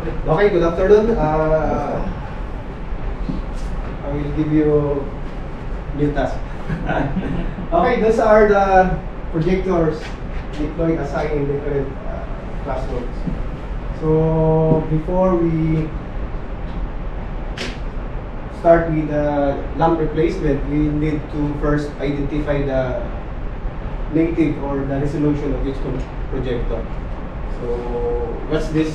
Okay, good afternoon. I will give you new task. Okay, those are the projectors deployed assigned in different classrooms. So before we start with the lamp replacement, we need to first identify the native or the resolution of each projector. So what's this?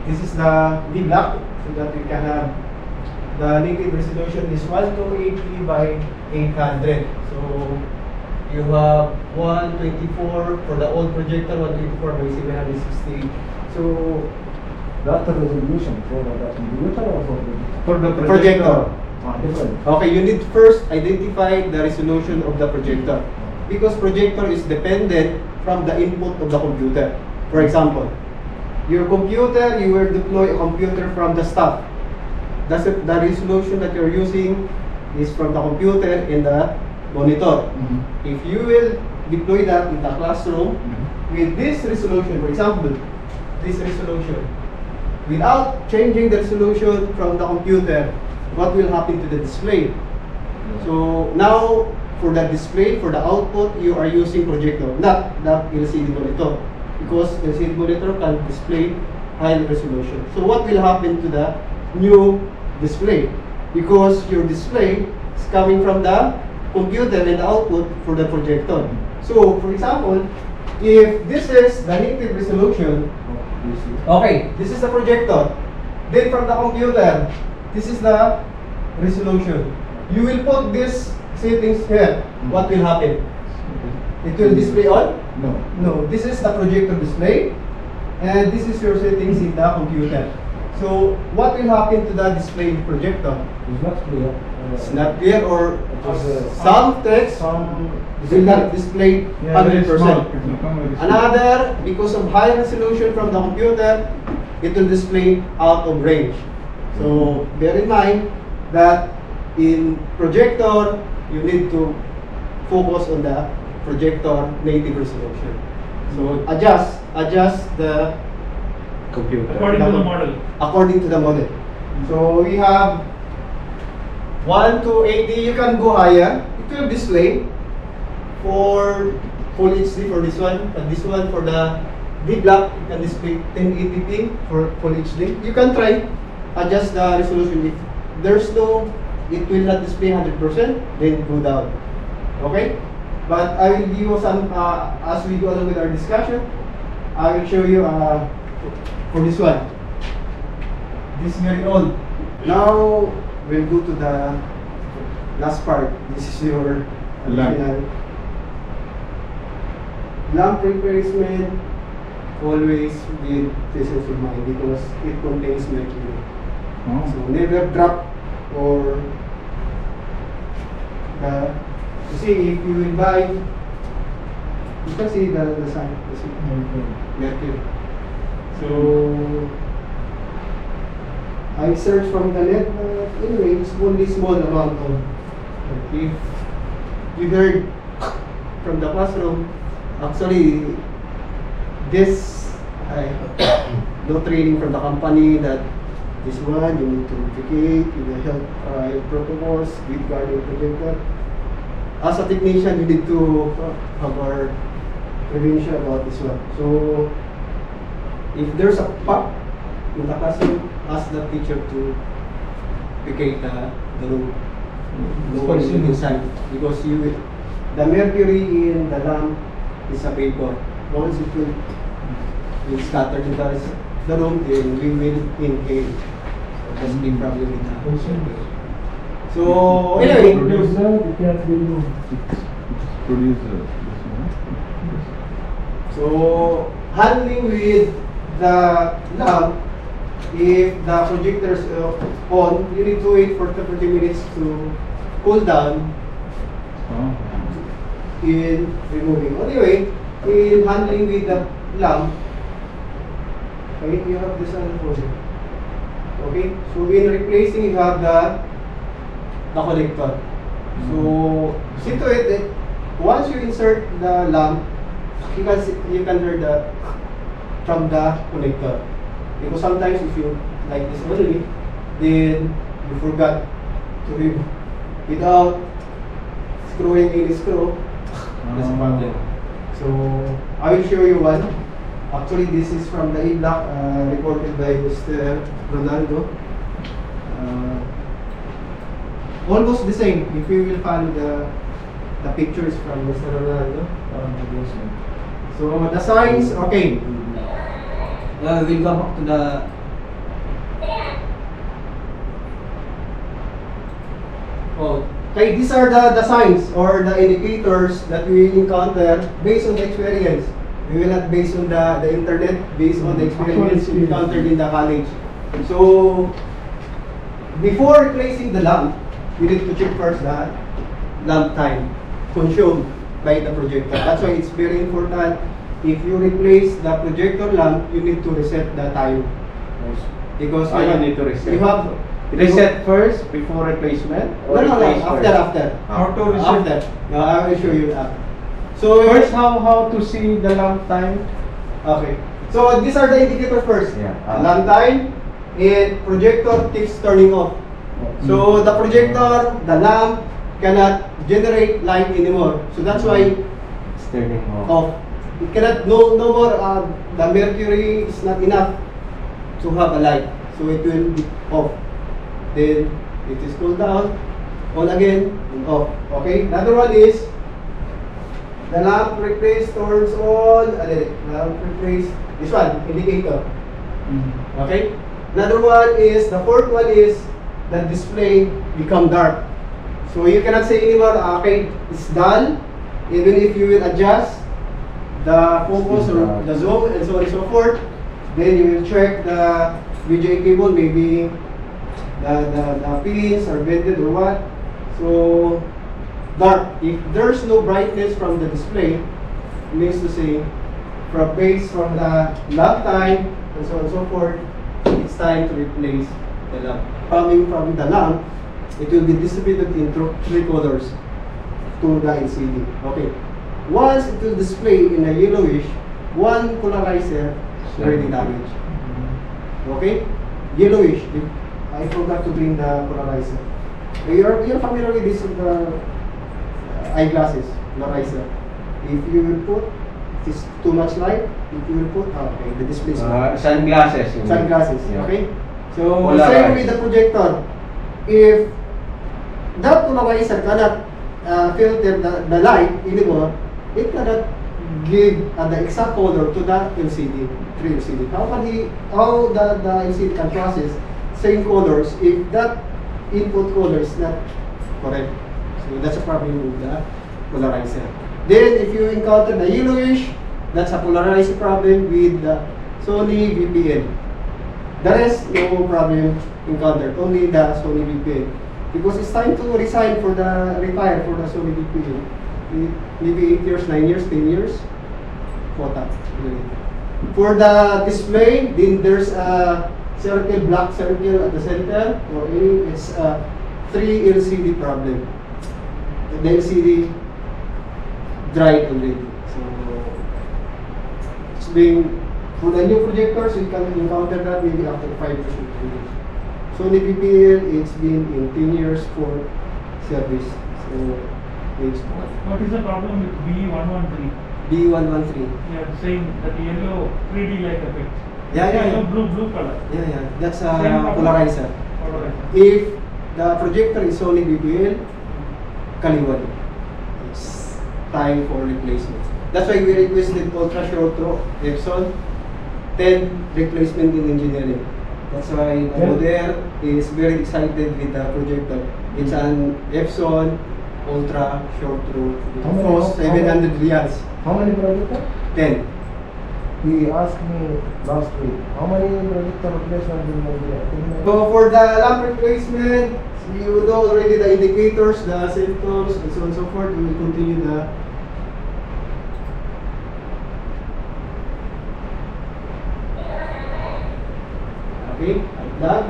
This is the D block, so that we can have the native resolution is 1280 by 800. So you have 124 for the old projector, 124 by 760. So that's the resolution for the computer or for the projector. Different. Okay, you need first identify the resolution of the projector, because projector is dependent from the input of the computer. For example, your computer, you will deploy a computer from the staff. That's it, the resolution that you're using is from the computer in the monitor. If you will deploy that in the classroom with this resolution, for example, this resolution, without changing the resolution from the computer, what will happen to the display? So now, for the display, for the output, you are using projector, not the LCD monitor, because LCD monitor can display high resolution. So what will happen to the new display? Because your display is coming from the computer and the output for the projector. So, for example, if this is the native resolution, okay, this is the projector. Then from the computer, this is the resolution. You will put this settings here. What will happen? It will display on? No. No. This is the projector display, and this is your settings in the computer. So what will happen to the display in the projector? It's not clear. It's not clear, or some text will not display 100%. Another, because of high resolution from the computer, it will display out of range. So bear in mind that in projector, you need to focus on the projector native resolution. So adjust the computer according to the model. According to the model. So we have 1 to 80. You can go higher. It will display for full HD for this one, and this one for the D block. You can display 1080p for full HD. You can try adjust the resolution. If there's no, it will not display 100%, then go down. Okay? But I will give you some, as we go along with our discussion, I will show you for this one. This is very old. Now, we'll go to the last part. This is your final lamp replacement. Always with presence of mind, because it contains mercury. So never drop or you see, if you will buy, you can see the sign, mercury. So I searched from the net, anyway, it's only small amount of, if you heard from the classroom, actually this, no training from the company that this one you need to replicate in the health protocols regarding projector. As a technician, you need to have our prevention about this one. So if there's a pop in the classroom, ask the teacher to replicate the low inside, because you will, the mercury in the lamp is a vapor. Once it will scatter in the room, then we will inhale. So that's the problem with that. So anyway, so handling with the lamp, if the projector is on, you need to wait for 30 minutes to cool down in removing. Anyway, in handling with the lamp, okay, you have this one for you. Okay, so in replacing, you have the connector. So see to it that once you insert the lamp, you can hear the from the connector. Because sometimes if you like this only, then you forgot to remove without screwing any screw. That's a problem. So I will show you one. Actually, this is from the E-Block reported by Mr. Ronaldo. Almost the same. If you will follow the pictures from Mr. Ronaldo. So the signs, okay. We'll go back to the okay, these are the signs or the indicators that we encounter based on the experience. We will not base on the internet, based on the experience we encountered in the college. So before replacing the lamp, we need to check first the lamp time consumed by the projector. That's why it's very important. If you replace the projector lamp, you need to reset the time. Because you need to reset. You have Reset first before replacement? No, replace after, first? after. How to reset? After. I will show you after. So First, how to see the lamp time? Okay. So these are the indicators first. Yeah. Lamp time and projector keeps turning off. So the projector, the lamp cannot generate light anymore. So that's why It's turning off. off. It cannot no more. The mercury is not enough to have a light. So it will be off. Then it is cooled down, on again, and off. Okay? Another one is the lamp replace turns on, lamp replace, this one, indicator. Okay? Another one is, the fourth one is the display become dark. So you cannot say anymore, okay, it's dull, even if you will adjust the focus or the zoom and so on and so forth. Then you will check the VGA cable, maybe the pins are bended or what. So dark. If there's no brightness from the display, it means to say from the lamp time and so on and so forth, it's time to replace the lamp. Coming from the lamp, it will be distributed into three colors to the LCD. Okay. Once it will display in a yellowish, one polarizer is already damaged. Okay? Yellowish. I forgot to bring the polarizer. You're familiar with this eyeglasses, polarizer. If you will put, it is too much light. If you will put, okay, the display. Sunglasses. Sunglasses, Yeah. okay? So, Polarized. same with the projector. If that polarizer cannot filter the light anymore, it cannot give the exact color to the LCD, 3 LCD. How the LCD can process same colors if that input color is not correct? So that's a problem with the polarizer. Then if you encounter the yellowish, that's a polarizer problem with the Sony VPN. The rest, no problem encountered, only the Sony VPN. Because it's time to resign for the retire for the Sony VPN. Maybe 8 years, 9 years, 10 years. Quota. For the display, then there's a black circle at the center, or it's a 3 LCD problem. The LCD dried already. So it's being, for the new projectors, you can encounter that maybe after 5 years. Sony PPL, it's been in 10 years for service. So it's What is the problem with B113? B113. Yeah, saying that yellow 3D light effect. Yeah. Yellow, blue color. Yeah. That's a Same problem. polarizer. Alright. If the projector is Sony BPL, kaliwali. It's time for replacement. That's why we requested ultra short throw Epson 10 replacement in engineering. That's why Alolor is very excited with the projector. It's an Epson ultra short throw. Cost 700 riyals. How many projector? 10. He asked me last week, how many projector replacement will be? So for the lamp replacement, you know already the indicators, the symptoms, and so on and so forth. We will continue the okay, like that.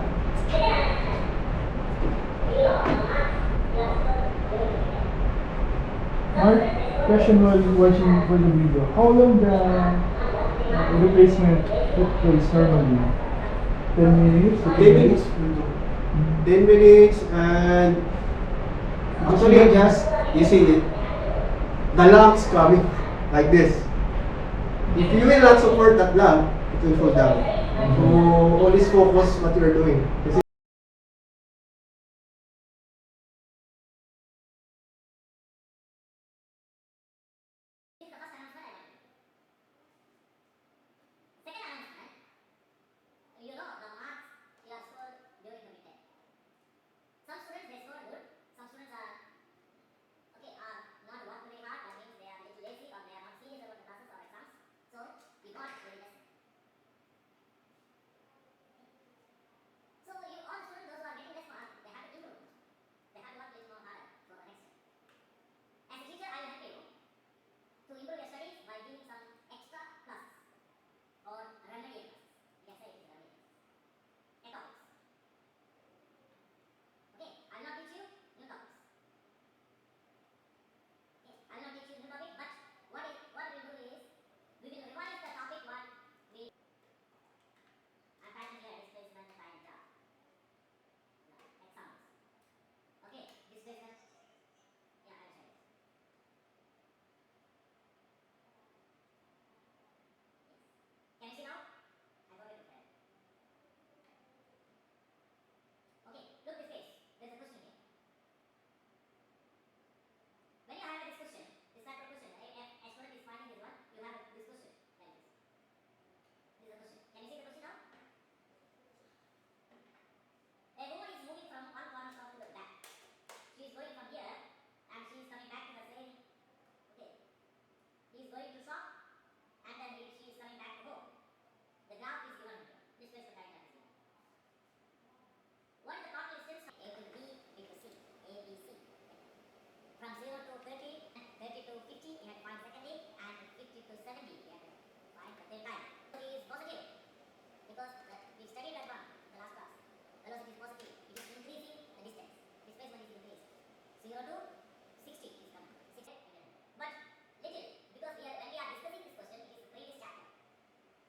My question was watching for the video. How long the replacement took place normally? 10 minutes. 10 minutes. 10 minutes and actually just, you see it, the lamp's coming like this. If you will not support that lamp, it will fall down. So always focus what you are doing. Kasi Second announcement, you know the marks you have scored during the midterm. Some students they score good, some students are not work very hard, that means they are little lazy or they are not serious about the classes or exams. So we got very less. So you all students those who are getting less marks, they have to improve. They have to work little more harder for the next year. As a teacher, I will help you to improve your studies by giving some extra classes or remedial classes. You can say it is remedial. Topics. Okay, I will not teach you new topics. Okay, I will not teach you new topic, but what we will do is we will revise the topic what we. I'm typing here displacement time graph. Examples. Okay, displacement. Yeah, I will show you. Can you see now? I got it prepared. Okay, look this case. There's a question here. When you have this question, this type of question, if a student is finding this one, you have this question like this. This is a question. Can you see the question now? A woman is moving from one corner shop to the back. She is going from here and she is coming back to the same. Okay. He is going to shop and then she is coming back to home. The graph is given here. This is the time graph is given. What is the total distance from A to B, B to C, A, B, C? From 0 to 30, 30 to 50, you have to find secondly, and 50 to 70, you have to find the third time. Velocity is positive because we studied that one in the last class. Velocity is positive. It is increasing the distance. Displacement is increasing. 0 to 60 is coming. 60, but little because when we are discussing this question, it is the previous chapter.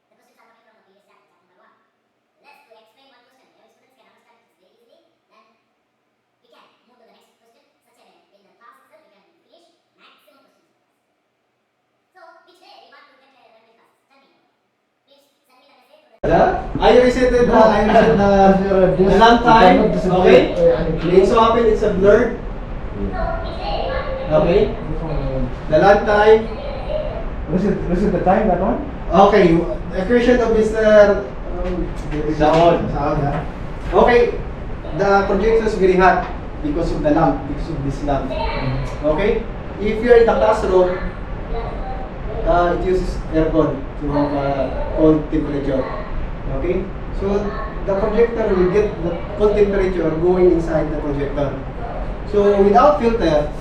The questions are coming from the previous chapter, chapter number 1. Let's to explain one question. Every students can understand it very easily. Then we can move to the next question. Such a way in the class itself we can finish maximum questions. So which day we want to get a remedial class? Tell me. Please send me the message to the. I reset the lamp time. Okay. It so happen it's a blurred. Okay. The lamp time. Reset the time, that one? Okay. A question of Mr. Saud. Okay. The projector is very hot because of the lamp, because of this lamp. Okay. If you're in the classroom, it uses aircon to have cold temperature. Okay. So the projector will get the cold temperature going inside the projector. So without filter,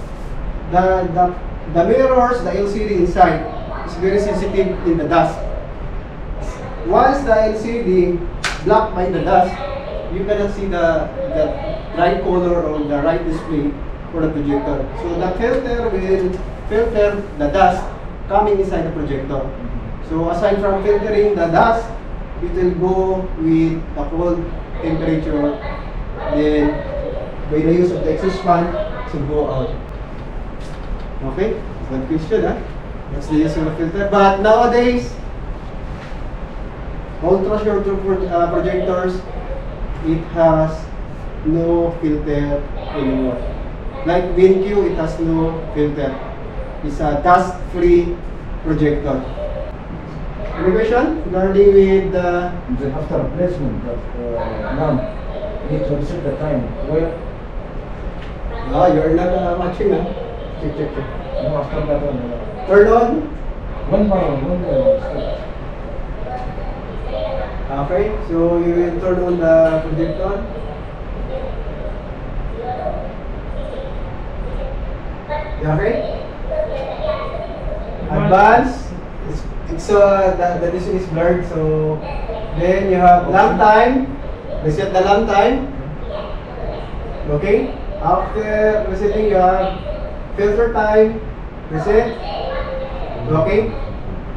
the mirrors, the LCD inside is very sensitive in the dust. Once the LCD blocked by the dust, you cannot see the right color or the right display for the projector. So the filter will filter the dust coming inside the projector. So aside from filtering the dust, it will go with the cold temperature. Then by the use of the exhaust fan, it will go out. Okay, one question, huh? That's the use of the filter. But nowadays, ultra short projectors, it has no filter anymore. Like WinQ, it has no filter. It's a dust-free projector. Any question regarding with the... Then after replacement, that lamp, you need to reset the time. Where? you're not watching, huh? Check. No, after that one. Turn on. One by one. Okay, so you will turn on the projector. Okay. Advance. It's the decision is blurred. So then you have lamp time. Reset the lamp time. Okay. After resetting, you have filter time. Reset. Okay.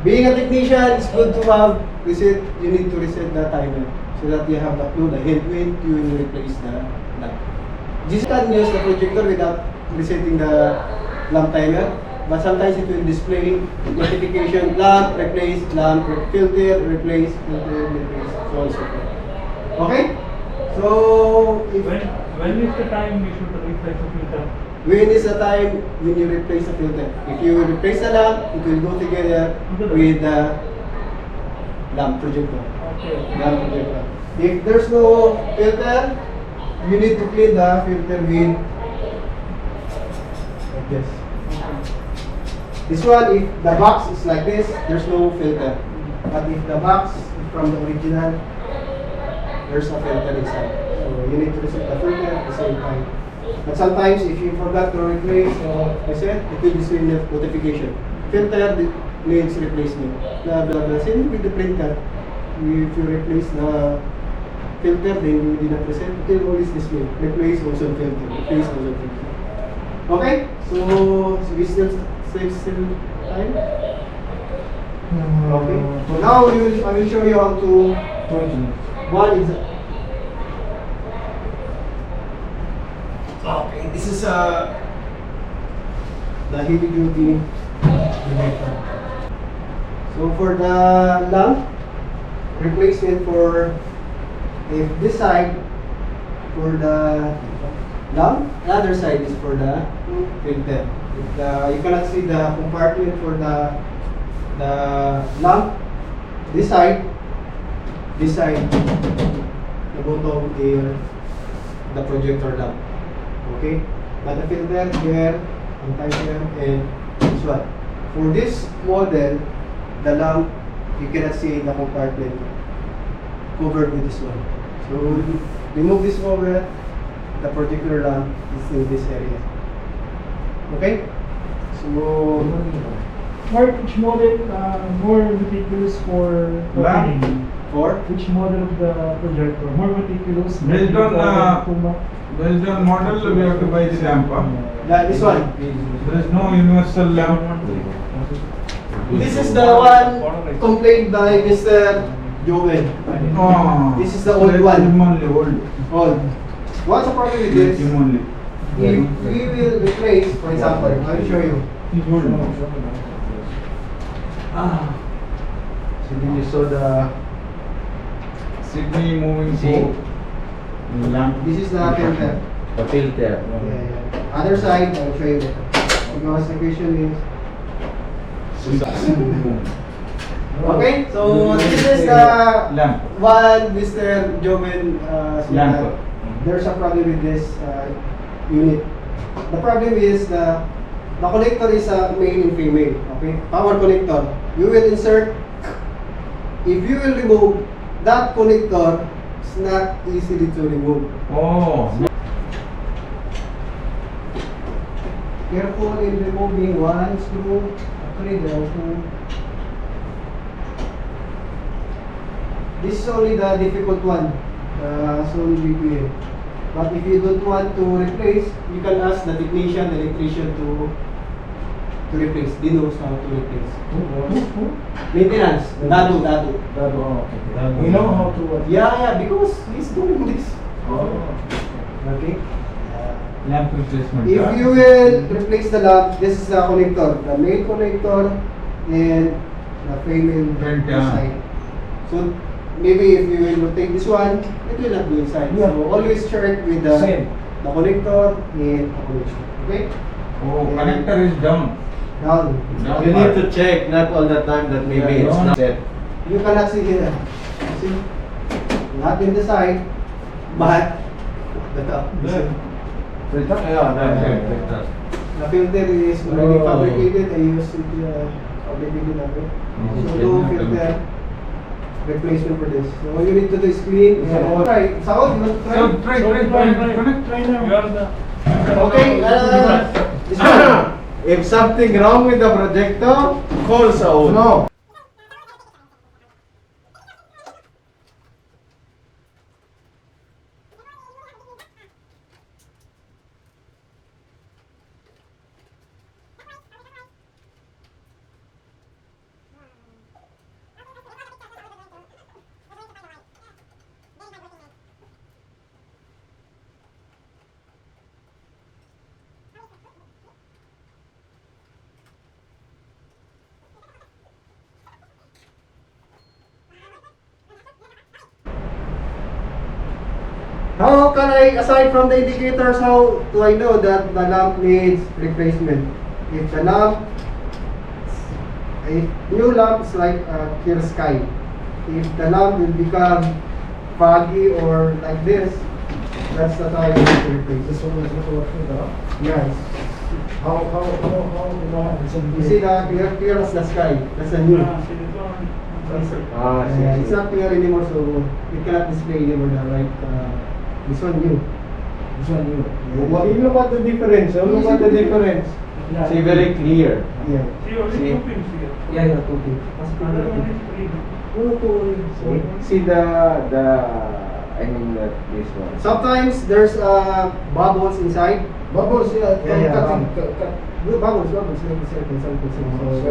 Being a technician, it's good to have reset. You need to reset the timer. so that you have the clue, the headwind, you will replace the lamp. This can use the projector without resetting the lamp timer, but sometimes it will display notification, lamp, replace, filter, replace, so on and so forth. Okay? So, if When is the time we should replace the filter? when is the time when you replace the filter? If you replace the lamp, it will go together with the lamp projector. Okay. Lamp projector. If there's no filter, you need to clean the filter with like this. This one, if the box is like this, there's no filter. But if the box is from the original, there's a filter inside. So you need to reset the filter at the same time. But sometimes if you forgot to replace or reset, it will display notification. Filter needs replacement. Blah blah blah. Same with the printer. If you replace the filter, then you did not reset, it will always display. Replace also filter. Replace also filter. Okay? So we still save time? Okay. So now I will show you how to 20. one is okay. This is the heavy duty connector. So for the lamp replacement, for if this side for the lamp, the other side is for the filter. If you cannot see the compartment for the lamp, this side, the bottom is the projector lamp. Okay? But the filter here, Untitled, and this one. For this model, the lamp, you cannot see the compartment covered with this one. So remove this cover, the projector lamp is in this area. Okay? So Mark, which model more meticulous for Lamp? cleaning? for Which model of the projector? More meticulous? Based on model, we have to buy the lamp. this one. There is no universal lamp. This is the one complained by Mr. Joel. Oh, This is the old let one. him only hold. Old. What's the problem with Let this? him only. If we will replace, for example, I will show you. He's holding. So then you saw the. Sydney moving See? forward. Lamp. This is the filter. The filter. Yeah. Other side, I will show you later. Because the question is. Okay, so this is the Lamp. one Mr. Joven Lamp. there's a problem with this unit. The problem is the connector is a male and female. Okay, power connector. You will insert. If you will remove that connector, it's not easily to remove. Oh. Careful in removing one screw. Actually, there are two. This is only the difficult one. So BPM. But if you don't want to replace, you can ask the technician, the electrician to replace. They knows how to replace. Maintenance. Dado. We know how to work. Yeah, because he's doing this. Okay. Lamp replacement. If you will replace the lamp, this is the connector, the male connector and the female Front, yeah. side. So maybe if you will rotate this one, it will not go inside. Yeah. So always check with the Same. connector and the connection. Okay? Oh, connector is down. Down. Down You part. need to check not all the time that maybe Yeah, it's don't- not set. You cannot see here. See? Not in the side, but the top. There. Filter? Yeah, Okay. The filter is already Oh. fabricated. I use it fabricated natin. So no filter replacement for this. So all you need to do is clean. Yeah. So try. Saud, you want to try? So try, connect. Try now. You are the. Okay. This one. If something wrong with the projector, call Saul. No. How can I, aside from the indicators, how do I know that the lamp needs replacement? If the lamp, a new lamp is like a clear sky. If the lamp will become foggy or like this, that's the time to replace. This one is not working, huh? Yes. How, You see the clear as the sky. That's a new. Ah, see this one. Ah, It's not clear anymore, so it cannot display anymore the right. This one new. This one you. What? You look at the difference. Look at the difference. Yeah. See, very clear. Yeah. See, only See. 2 pins here. Yeah, okay. Other one is 3. See I mean this one. Sometimes there's bubbles inside. Bubbles, yeah. Yeah, yeah. Cut. Bubbles, like a circle. So